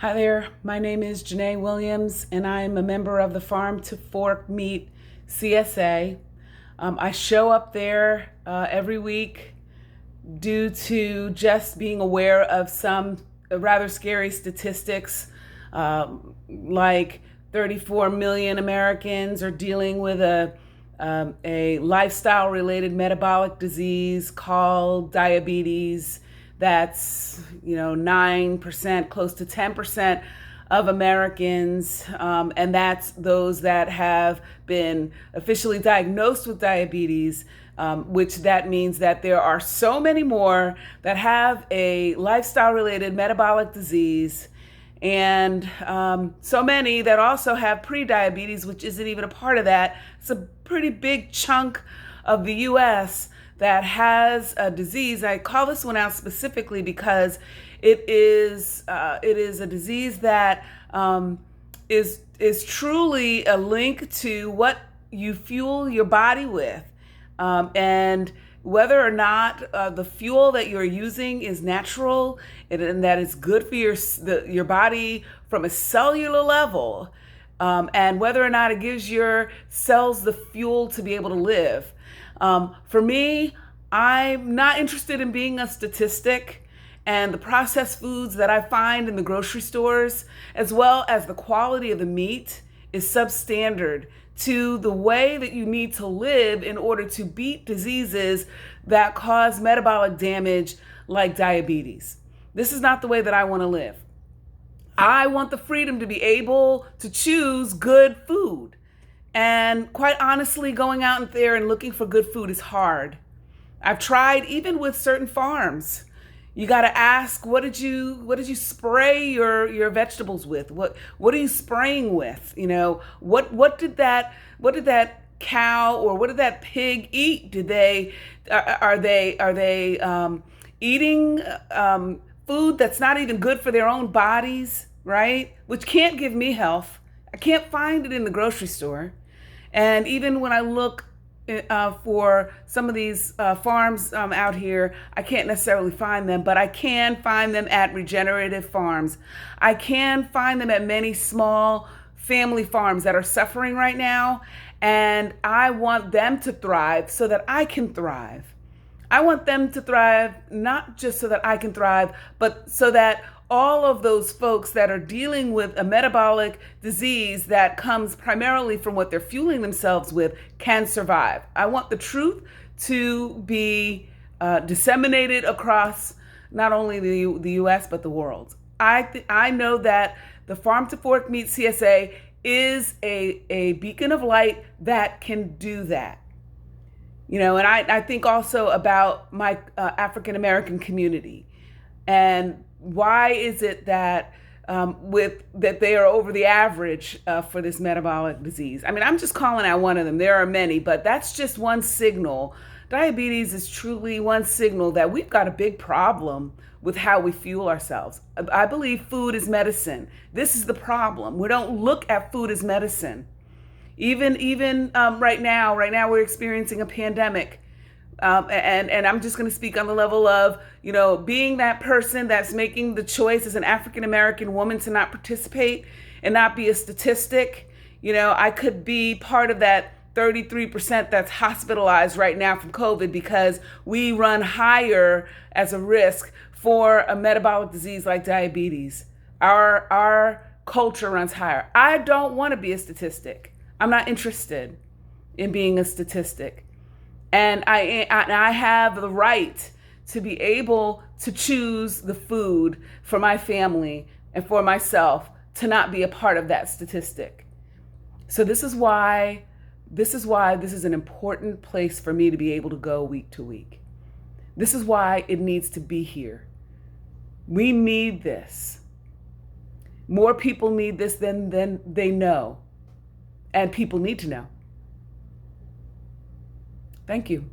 Hi there, my name is Janae Williams, and I'm a member of the Farm to Fork Meat CSA. I show up there every week due to just being aware of some rather scary statistics, like 34 million Americans are dealing with a lifestyle related metabolic disease called diabetes. That's 9%, close to 10% of Americans, and that's those that have been officially diagnosed with diabetes, which that means that there are so many more that have a lifestyle related metabolic disease, and so many that also have prediabetes, which isn't even a part of that. It's a pretty big chunk of the US that has a disease. I call this one out specifically because it is a disease that is truly a link to what you fuel your body with, and whether or not the fuel that you're using is natural and that is good for your body from a cellular level, and whether or not it gives your cells the fuel to be able to live. For me, I'm not interested in being a statistic, and the processed foods that I find in the grocery stores, as well as the quality of the meat, is substandard to the way that you need to live in order to beat diseases that cause metabolic damage like diabetes. This is not the way that I want to live. I want the freedom to be able to choose good food. And quite honestly, going out there and looking for good food is hard. I've tried even with certain farms. You got to ask, what did you spray your vegetables with? What are you spraying with? What did that cow or what did that pig eat? Are they eating food that's not even good for their own bodies, right? Which can't give me health. I can't find it in the grocery store. And even when I look for some of these farms out here, I can't necessarily find them, but I can find them at regenerative farms. I can find them at many small family farms that are suffering right now, and I want them to thrive so that I can thrive. I want them to thrive not just so that I can thrive, but so that all of those folks that are dealing with a metabolic disease that comes primarily from what they're fueling themselves with can survive. I want the truth to be disseminated across not only the US, but the world. I know that the Farm to Fork Meat CSA is a beacon of light that can do that. And I think also about my African American community, and why is it that that they are over the average for this metabolic disease? I mean, I'm just calling out one of them. There are many, but that's just one signal. Diabetes is truly one signal that we've got a big problem with how we fuel ourselves. I believe food is medicine. This is the problem. We don't look at food as medicine. Even right now we're experiencing a pandemic. And I'm just going to speak on the level of, being that person that's making the choice as an African American woman to not participate and not be a statistic. I could be part of that 33% that's hospitalized right now from COVID because we run higher as a risk for a metabolic disease like diabetes. Our culture runs higher. I don't want to be a statistic. I'm not interested in being a statistic. And I have the right to be able to choose the food for my family and for myself to not be a part of that statistic. So this is why this is an important place for me to be able to go week to week. This is why it needs to be here. We need this. More people need this than they know. And people need to know. Thank you.